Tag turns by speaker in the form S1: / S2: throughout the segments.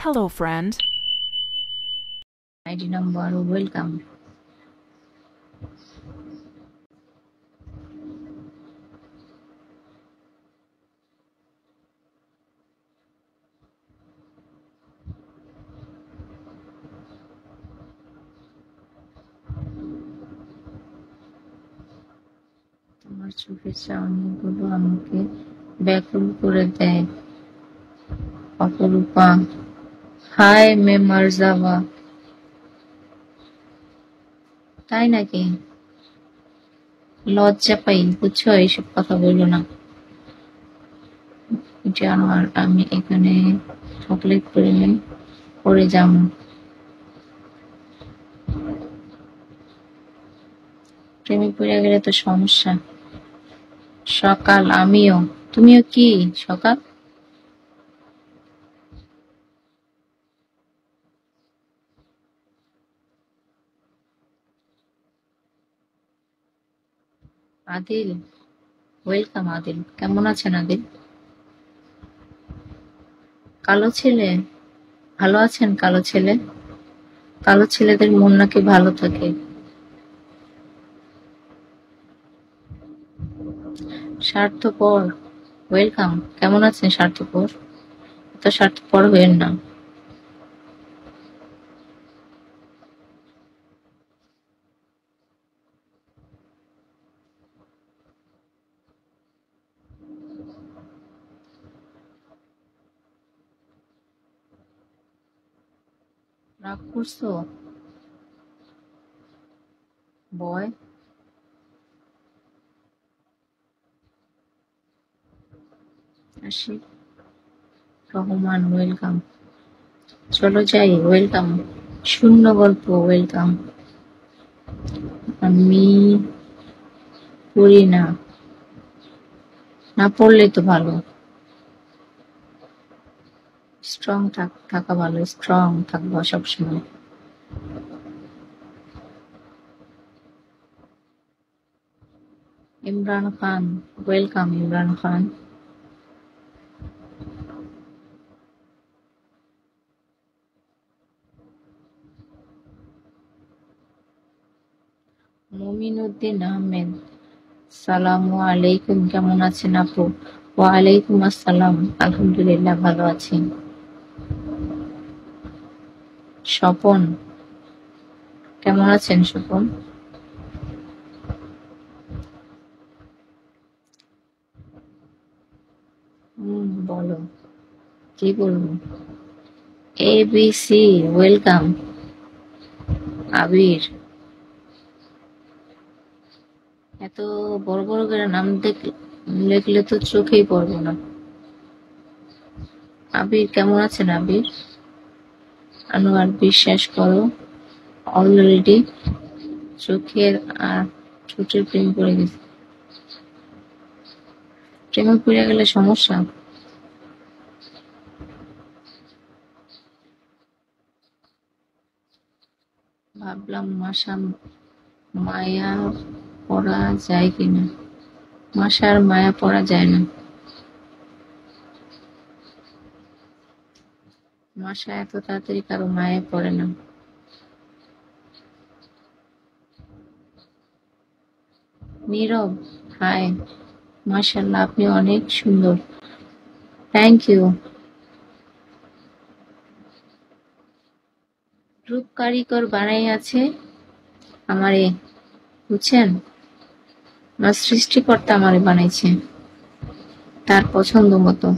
S1: Hello, friend.
S2: ID number, welcome. তোমার চোখের চাউনিগুলো আমাকে ব্যাকুল করে দেয়। অপরূপা, হাই মে মার যাওয়া। তাই নাকি? লজ্জা পাই, বুঝছো? এইসব কথা বললো না। জানো, আর আমি এখানে চকলেট প্রেমে পড়ে যাবো। প্রেমে পড়ে গেলে তো সমস্যা। সকাল, আমিও। তুমিও কি সকাল? আদিল, ওয়েলকাম আদিল। কেমন আছেন আদিল? কালো ছেলে, ভালো আছেন কালো ছেলে? কালো ছেলেদের মন নাকি ভালো থাকে। স্বার্থপর, ওয়েলকাম। কেমন আছেন স্বার্থপর? এত স্বার্থপর হইেন না। রাগ করছো? বয়, আসি। রহমান, ওয়েলকাম। চলো যাই, ওয়েলকাম। শূন্য গল্প, ওয়েলকাম। আমি পড়ি না। না পড়লেই তো ভালো। স্ট্রং থাকা ভালো, স্ট্রং থাকবো সবসময়। ইমরান খান, ওয়েলকাম ইমরান খান। মুমিনুদ্দিন আহমেদ, সালামু আলাইকুম। কেমন আছেন আপু? ওয়ালাইকুম আসসালাম। আলহামদুলিল্লাহ, ভালো আছি। স্বপন, কেমন আছেন স্বপন? বলো, কি বলবো? ABC, welcome. আবির, এত বড় বড় করে নাম লিখলে তো চোখেই পড়বো না। আবির, কেমন আছেন আবির? আনোয়ার, বিশ্বাস করো, অলরেডি চোখের আর ঠোঁটের প্রেম পড়ে গেছে। প্রেমে পড়ে গেলে সমস্যা। ভাবলাম মায়া পড়া যায় কিনা। মাসার মায়া পড়া যায় না। মাসা এত তাড়াতাড়ি কারো মায়ায় পড়ে না। নীরব, হাই। মাশাআল্লাহ, আপনি অনেক সুন্দর। Thank you. রূপ কারিগর বানাইয়াছে আমারে, বুঝছেন? আমার সৃষ্টিকর্তা আমারে বানাইছে তার পছন্দ মতো।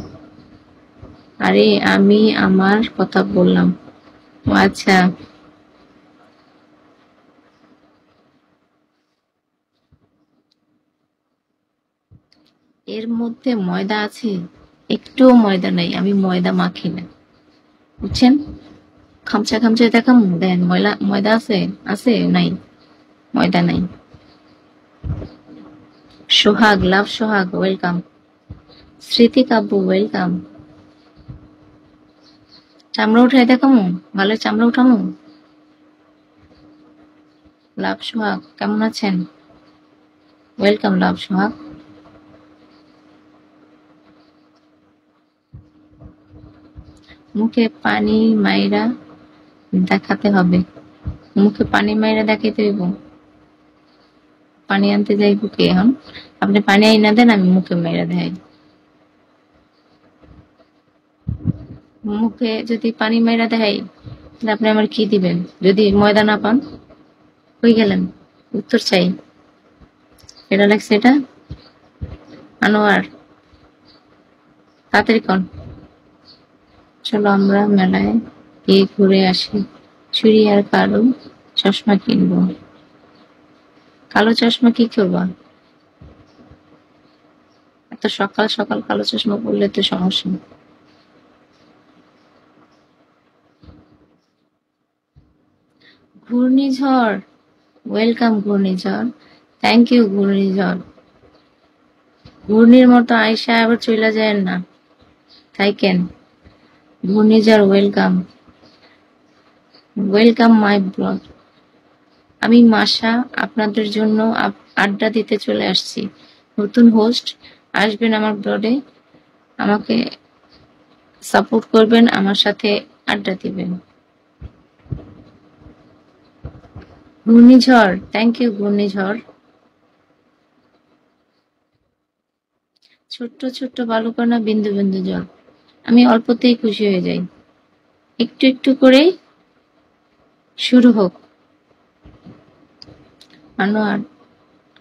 S2: আরে আমি আমার কথা বললাম। ও আচ্ছা। এর মধ্যে ময়দা আছে? একটুও ময়দা নাই, আমি ময়দা মাখি না, বুঝছেন? খামচা খামচা দেখাম, দেন ময়দা আছে? আছে? নাই, ময়দা নাই। সোহাগ, লাভ সোহাগ, ওয়েলকাম। স্মৃতি কাব্য, ওয়েলকাম। চামড়া উঠাই দেখামু, গালের চামড়া উঠামু? লাভ সোহাগ, কেমন আছেন? ওয়েলকাম লাভ সোহাগ। মুখে পানি মাইরা দেখাতে হবে। মুখে পানি মাইরা দেখাইতে হইব। পানি আনতে যাইব কি এখন? আপনি পানি আইনা দেন, আমি মুখে মাইরা দেখাই। মুখে যদি পানি মাইরা দেখাই তাহলে আপনি আমার কি দিবেন? যদি ময়দা না পান, কই গেলেন? উত্তর চাই। এটা লাগছে এটা আনোয়ার, তাড়াতাড়ি কন। চলো আমরা মেলায় গিয়ে ঘুরে আসি। চুড়ি আর কালো চশমা কিনবো। কালো চশমা কি করবা? এত সকাল সকাল কালো চশমা পরলে তো সমস্যা। ঘূর্ণিঝড়, ওয়েলকাম ঘূর্ণিঝড়। থ্যাংক ইউ ঘূর্ণিঝড়। ঘূর্ণির মতো আয়সা আবার চলে যায় না, তাই কেন? ঘূর্ণিঝড় ওয়েলকাম, ওয়েলকাম মাই ব্লগ। আমি মাসা, আপনাদের জন্য আড্ডা দিতে চলে আসছি। নতুন হোস্ট আসবেন আমার ব্লগে, আমাকে সাপোর্ট করবেন, আমার সাথে আড্ডা দিবেন। ঘূর্ণিঝড়, থ্যাংক ইউ ঘূর্ণিঝড়। ছোট্ট ছোট্ট বালুকণা, বিন্দু বিন্দু জল। আমি অল্পতেই খুশি হয়ে যাই। একটু একটু করেই শুরু হোক। আনোয়ার,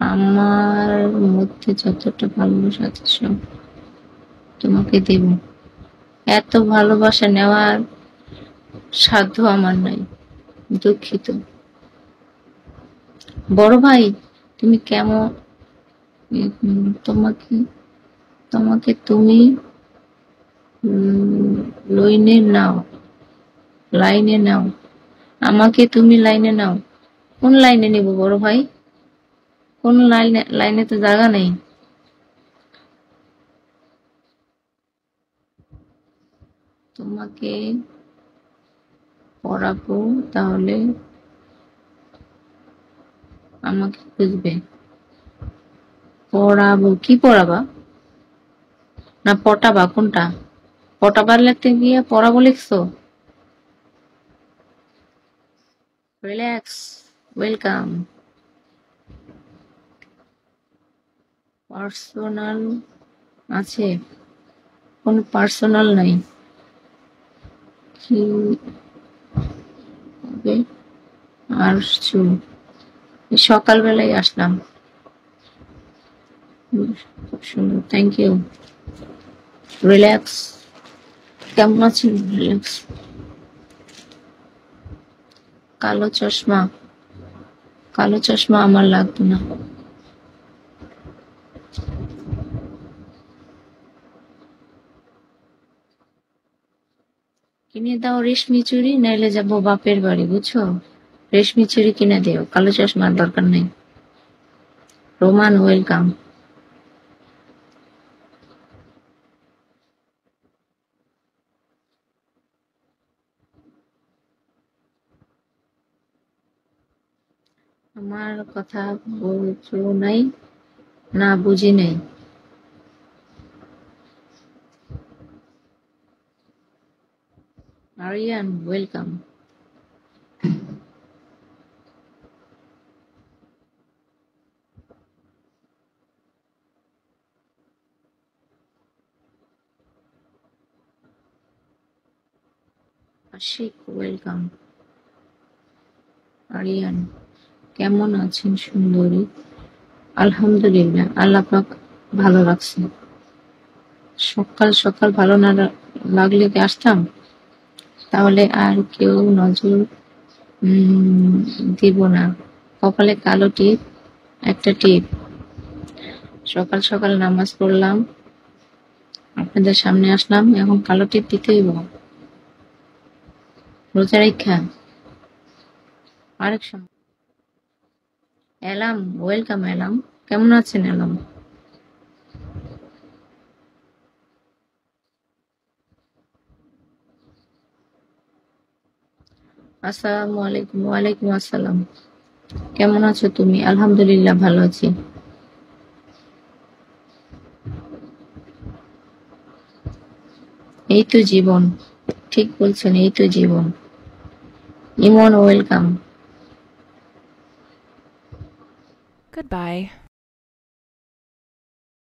S2: আমার মধ্যে যতটা ভালোবাসা আছে সব তোমাকে দেব। এত ভালোবাসা নেওয়ার সাধ্য আমার নাই, দুঃখিত। বড় ভাই, তুমি কেমন? তোমাকে তোমাকে তুমি লাইনে নাও, লাইনে নাও। আমাকে তুমি লাইনে নাও। কোন লাইনে নিব বড় ভাই? কোন লাইনে? লাইনে তো জায়গা নেই। তোমাকে পড়াবো, তাহলে আমাকে খুঁজবে। পড়াবো? কি পড়াবা? না পটাবা? কোনটা? পটাবার লিখতে গিয়ে পড়াবো লিখছো? Relax, welcome. পার্সোনাল আছে? কোনো পার্সোনাল নাই। কি হবে? আসছো? সকালবেলায় আসলাম। খুব সুন্দর, থ্যাংক ইউ। রিল্যাক্স, কেমন আছেন? রিল্যাক্স। কালো চশমা, কালো চশমা আমার লাগবে না। কিনে দাও রেশমি চুড়ি, নাইলে যাবো বাপের বাড়ি, বুঝছো? রেশমি চুড়ি কিনে দিও, কালো চশমার দরকার নেই। Roman, welcome. আমার কথা বুঝো নাই? না বুঝি নাই। আরিয়ান, ওয়েলকাম। আশিক, ওয়েলকাম। আরিয়ান, কেমন আছেন সুন্দরী? আলহামদুলিল্লাহ, আল্লাহ পাক ভালো রাখছেন। সকাল সকাল ভালো না লাগলে কি আসতাম? তাহলে আর কেউ নজর দিব না। কপালে কালো টিপ, একটা টিপ। সকাল সকাল নামাজ পড়লাম, আপনাদের সামনে আসলাম, এখন কালো টিপ দিতে হইব? রোজা রেখা? আরেক সময়। এলাম, ওয়েলকাম এলাম। কেমন আছেন এলাম? আসসালামু আলাইকুম। ওয়ালাইকুম আসসালাম। কেমন আছো তুমি? আলহামদুলিল্লাহ, ভালো আছি। এই তো জীবন। ঠিক বলছেন, এই তো জীবন। ইমন, ওয়েলকাম।
S1: Goodbye.